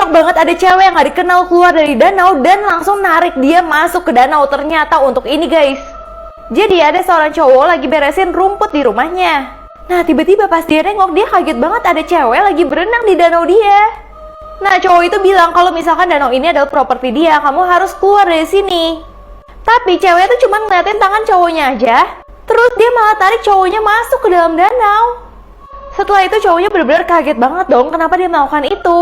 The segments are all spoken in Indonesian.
shock banget ada cewek yang gak dikenal keluar dari danau dan langsung narik dia masuk ke danau. Ternyata untuk ini guys, jadi ada seorang cowok lagi beresin rumput di rumahnya. Nah tiba-tiba pas dia nengok, dia kaget banget ada cewek lagi berenang di danau dia. Nah cowok itu bilang kalau misalkan danau ini adalah properti dia, kamu harus keluar dari sini. Tapi cewek itu cuma ngeliatin tangan cowoknya aja, terus dia malah tarik cowoknya masuk ke dalam danau. Setelah itu cowoknya benar-benar kaget banget dong kenapa dia melakukan itu.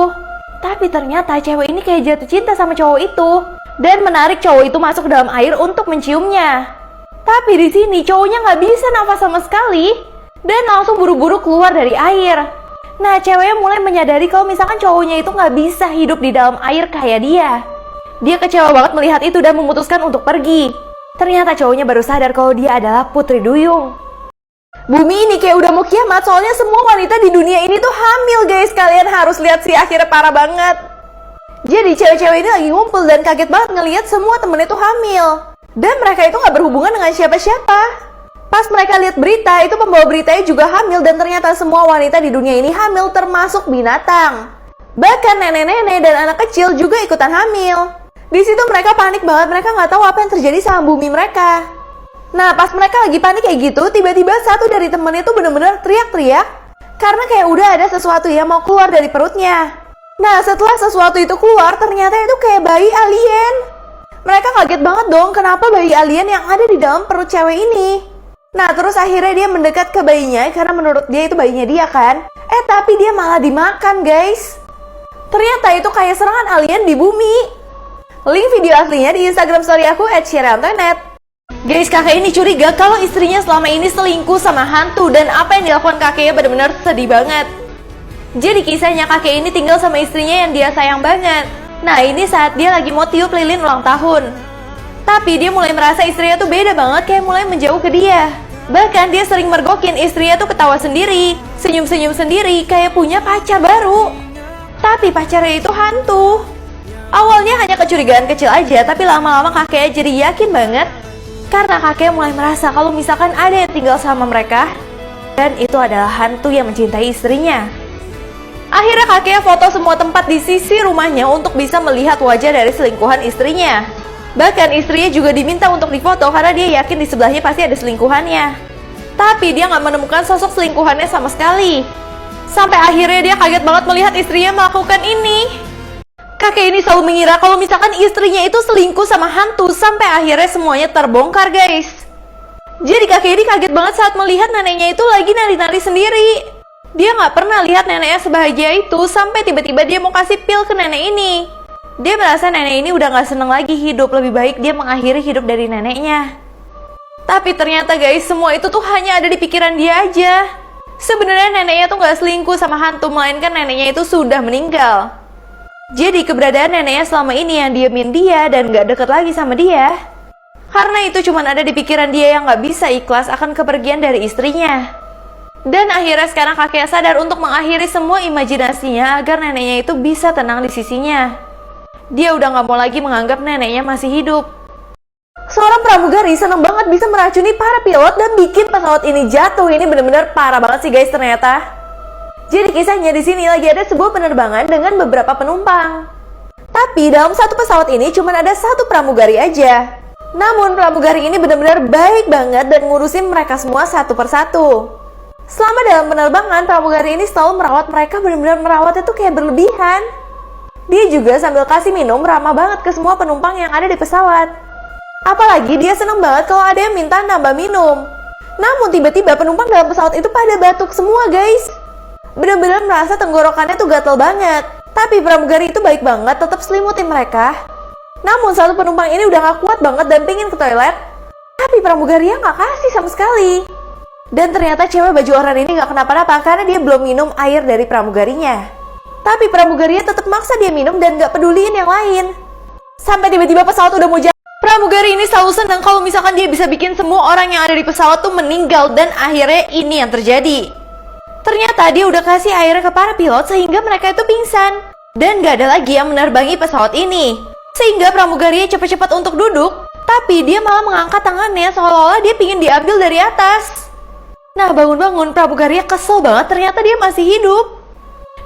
Tapi ternyata cewek ini kayak jatuh cinta sama cowok itu dan menarik cowok itu masuk ke dalam air untuk menciumnya. Tapi di sini cowoknya nggak bisa nafas sama sekali dan langsung buru-buru keluar dari air. Nah ceweknya mulai menyadari kalau misalkan cowoknya itu nggak bisa hidup di dalam air kayak dia. Dia kecewa banget melihat itu dan memutuskan untuk pergi. Ternyata cowoknya baru sadar kalau dia adalah Putri Duyung. Bumi ini kayak udah mau kiamat soalnya semua wanita di dunia ini tuh hamil guys. Kalian harus lihat sih, akhirnya parah banget. Jadi cewek-cewek ini lagi ngumpul dan kaget banget ngelihat semua temennya tuh hamil. Dan mereka itu gak berhubungan dengan siapa-siapa. Pas mereka lihat berita, itu pembawa beritanya juga hamil. Dan ternyata semua wanita di dunia ini hamil termasuk binatang. Bahkan nenek-nenek dan anak kecil juga ikutan hamil. Di situ mereka panik banget, mereka gak tahu apa yang terjadi sama bumi mereka. Nah pas mereka lagi panik kayak gitu, tiba-tiba satu dari temennya tuh bener-bener teriak-teriak karena kayak udah ada sesuatu yang mau keluar dari perutnya. Nah setelah sesuatu itu keluar, ternyata itu kayak bayi alien. Mereka kaget banget dong, kenapa bayi alien yang ada di dalam perut cewek ini. Nah terus akhirnya dia mendekat ke bayinya karena menurut dia itu bayinya dia kan. Tapi dia malah dimakan guys. Ternyata itu kayak serangan alien di bumi. Link video aslinya di Instagram story aku @sheriantoinette. Guys, kakek ini curiga kalau istrinya selama ini selingkuh sama hantu. Dan apa yang dilakukan kakeknya benar-benar sedih banget. Jadi kisahnya kakek ini tinggal sama istrinya yang dia sayang banget. Nah ini saat dia lagi mau tiup lilin ulang tahun. Tapi dia mulai merasa istrinya tuh beda banget, kayak mulai menjauh ke dia. Bahkan dia sering mergokin istrinya tuh ketawa sendiri, senyum-senyum sendiri, kayak punya pacar baru. Tapi pacarnya itu hantu. Awalnya hanya kecurigaan kecil aja, tapi lama-lama kakeknya jadi yakin banget. Karena kakeknya mulai merasa kalau misalkan ada yang tinggal sama mereka, dan itu adalah hantu yang mencintai istrinya. Akhirnya kakeknya foto semua tempat di sisi rumahnya untuk bisa melihat wajah dari selingkuhan istrinya. Bahkan istrinya juga diminta untuk difoto karena dia yakin di sebelahnya pasti ada selingkuhannya. Tapi dia nggak menemukan sosok selingkuhannya sama sekali. Sampai akhirnya dia kaget banget melihat istrinya melakukan ini. Kakek ini selalu mengira kalau misalkan istrinya itu selingkuh sama hantu. Sampai akhirnya semuanya terbongkar guys. Jadi kakek ini kaget banget saat melihat neneknya itu lagi nari-nari sendiri. Dia nggak pernah lihat neneknya sebahagia itu sampai tiba-tiba dia mau kasih pil ke nenek ini. Dia merasa nenek ini udah nggak seneng lagi hidup, lebih baik dia mengakhiri hidup dari neneknya. Tapi ternyata guys, semua itu tuh hanya ada di pikiran dia aja. Sebenarnya neneknya tuh nggak selingkuh sama hantu, melainkan neneknya itu sudah meninggal. Jadi keberadaan neneknya selama ini yang diemin dia dan nggak deket lagi sama dia. Karena itu cuma ada di pikiran dia yang nggak bisa ikhlas akan kepergian dari istrinya. Dan akhirnya sekarang kakek sadar untuk mengakhiri semua imajinasinya agar neneknya itu bisa tenang di sisinya. Dia udah gak mau lagi menganggap neneknya masih hidup. Seorang pramugari seneng banget bisa meracuni para pilot dan bikin pesawat ini jatuh. Ini bener-bener parah banget sih guys ternyata. Jadi kisahnya di sini lagi ada sebuah penerbangan dengan beberapa penumpang. Tapi dalam satu pesawat ini cuma ada satu pramugari aja. Namun pramugari ini bener-bener baik banget dan ngurusin mereka semua satu persatu. Selama dalam penerbangan, pramugari ini selalu merawat mereka, benar-benar merawatnya tuh kayak berlebihan. Dia juga sambil kasih minum ramah banget ke semua penumpang yang ada di pesawat. Apalagi dia seneng banget kalau ada yang minta nambah minum. Namun tiba-tiba penumpang dalam pesawat itu pada batuk semua guys. Benar-benar merasa tenggorokannya tuh gatel banget. Tapi pramugari itu baik banget, tetap selimutin mereka. Namun satu penumpang ini udah gak kuat banget dan pengen ke toilet. Tapi pramugarinya gak kasih sama sekali. Dan ternyata cewek baju oranye ini gak kenapa-napa karena dia belum minum air dari pramugarinya. Tapi pramugarinya tetap maksa dia minum dan gak peduliin yang lain. Sampai tiba-tiba pesawat udah mau jatuh. Pramugari ini selalu senang kalau misalkan dia bisa bikin semua orang yang ada di pesawat tuh meninggal. Dan akhirnya ini yang terjadi. Ternyata dia udah kasih air ke para pilot sehingga mereka itu pingsan. Dan gak ada lagi yang menerbangi pesawat ini. Sehingga pramugarinya cepat-cepat untuk duduk. Tapi dia malah mengangkat tangannya seolah-olah dia pingin diambil dari atas. Nah bangun-bangun pramugarinya kesel banget, ternyata dia masih hidup.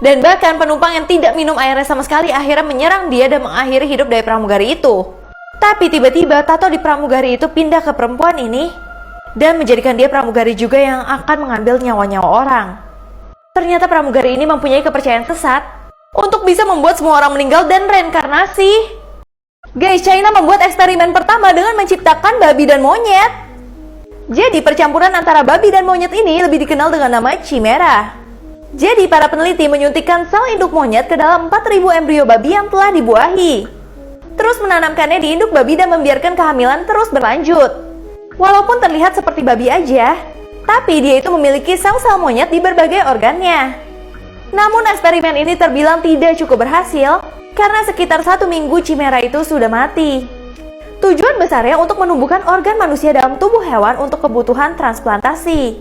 Dan bahkan penumpang yang tidak minum airnya sama sekali akhirnya menyerang dia dan mengakhiri hidup dari pramugari itu. Tapi tiba-tiba tato di pramugari itu pindah ke perempuan ini dan menjadikan dia pramugari juga yang akan mengambil nyawa-nyawa orang. Ternyata pramugari ini mempunyai kepercayaan sesat untuk bisa membuat semua orang meninggal dan reinkarnasi. Guys, China membuat eksperimen pertama dengan menciptakan babi dan monyet. Jadi percampuran antara babi dan monyet ini lebih dikenal dengan nama chimera. Jadi para peneliti menyuntikkan sel induk monyet ke dalam 4.000 embrio babi yang telah dibuahi. Terus menanamkannya di induk babi dan membiarkan kehamilan terus berlanjut. Walaupun terlihat seperti babi aja, tapi dia itu memiliki sel-sel monyet di berbagai organnya. Namun eksperimen ini terbilang tidak cukup berhasil karena sekitar 1 minggu chimera itu sudah mati. Tujuan besarnya untuk menumbuhkan organ manusia dalam tubuh hewan untuk kebutuhan transplantasi.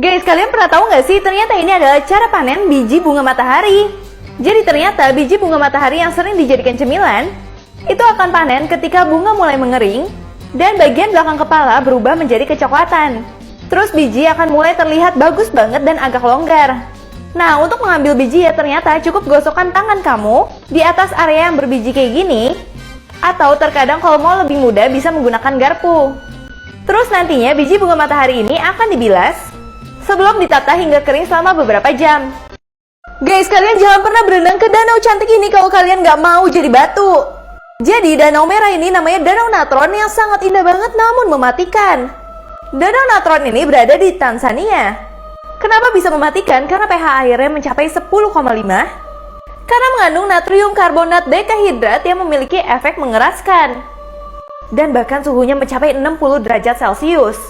Guys, kalian pernah tahu nggak sih ternyata ini adalah cara panen biji bunga matahari? Jadi ternyata biji bunga matahari yang sering dijadikan cemilan itu akan panen ketika bunga mulai mengering dan bagian belakang kepala berubah menjadi kecoklatan. Terus biji akan mulai terlihat bagus banget dan agak longgar. Nah, untuk mengambil biji ya ternyata cukup gosokkan tangan kamu di atas area yang berbiji kayak gini. Atau terkadang kalau mau lebih mudah bisa menggunakan garpu. Terus nantinya biji bunga matahari ini akan dibilas sebelum ditata hingga kering selama beberapa jam. Guys, kalian jangan pernah berenang ke danau cantik ini kalau kalian nggak mau jadi batu. Jadi danau merah ini namanya Danau Natron yang sangat indah banget namun mematikan. Danau Natron ini berada di Tanzania. Kenapa bisa mematikan? Karena pH airnya mencapai 10,5 karena mengandung natrium karbonat dekahidrat yang memiliki efek mengeraskan. Dan bahkan suhunya mencapai 60 derajat Celcius.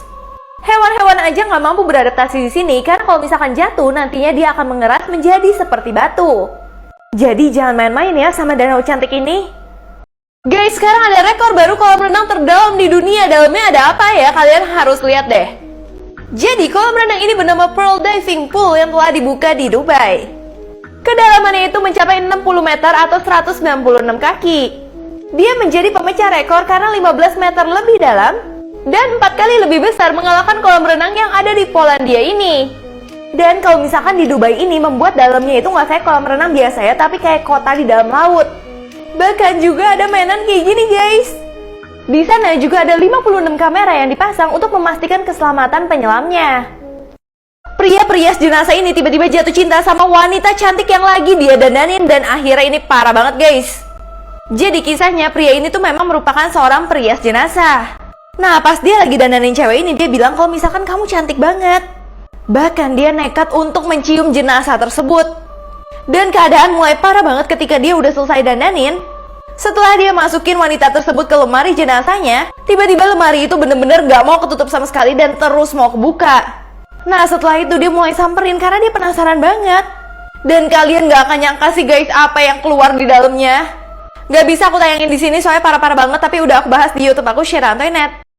Hewan-hewan aja nggak mampu beradaptasi di sini karena kalau misalkan jatuh nantinya dia akan mengeras menjadi seperti batu. Jadi jangan main-main ya sama danau cantik ini. Guys, sekarang ada rekor baru kolam renang terdalam di dunia. Dalamnya ada apa ya? Kalian harus lihat deh. Jadi kolam renang ini bernama Pearl Diving Pool yang telah dibuka di Dubai. Kedalamannya itu mencapai 60 meter atau 196 kaki. Dia menjadi pemecah rekor karena 15 meter lebih dalam dan 4 kali lebih besar mengalahkan kolam renang yang ada di Polandia ini. Dan kalau misalkan di Dubai ini membuat dalamnya itu nggak kayak kolam renang biasa ya, tapi kayak kota di dalam laut. Bahkan juga ada mainan kayak gini guys. Di sana juga ada 56 kamera yang dipasang untuk memastikan keselamatan penyelamnya. Pria jenazah ini tiba-tiba jatuh cinta sama wanita cantik yang lagi dia dandanin dan akhirnya ini parah banget guys. Jadi kisahnya pria ini tuh memang merupakan seorang perias jenazah. Nah pas dia lagi dandanin cewek ini dia bilang kalau misalkan kamu cantik banget. Bahkan dia nekat untuk mencium jenazah tersebut. Dan keadaan mulai parah banget ketika dia udah selesai dandanin. Setelah dia masukin wanita tersebut ke lemari jenazahnya, tiba-tiba lemari itu bener-bener gak mau ketutup sama sekali dan terus mau kebuka. Nah setelah itu dia mulai samperin karena dia penasaran banget. Dan kalian gak akan nyangka sih guys apa yang keluar di dalamnya. Gak bisa aku tayangin di sini soalnya parah-parah banget, tapi udah aku bahas di YouTube aku Share Antoinette.